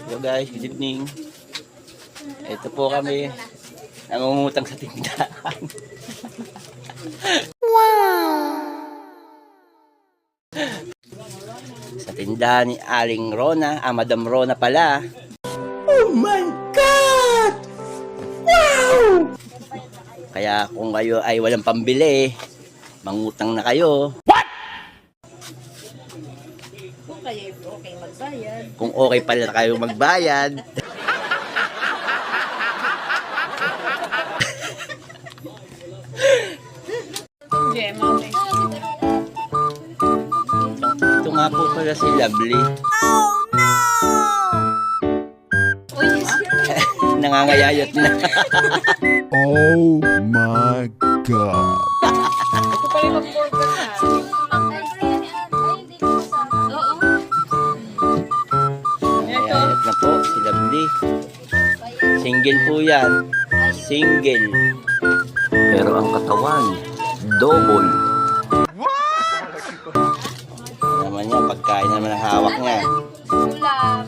Hello guys, good evening. Ito po kami. Nangungutang sa tindahan. Sa tindahan ni Aling Rona. Madam Rona pala. Oh my God! Wow! Kaya kung kayo ay walang pambili, mangutang na kayo. Kung kayo okay magbayad. Kung okay pala kayo magbayad. Hindi, mami. Ito nga po pala si Lovely. Oh, yes, yun. Nangangayayat na. Oh my God. Ito pa rin mag-burger na. Oo. Nangangayayat na po si Lovely. Single po yan. Single. Pero ang katawan, double. Ano naman yan, pagkain naman ang hawak niya. Ulam.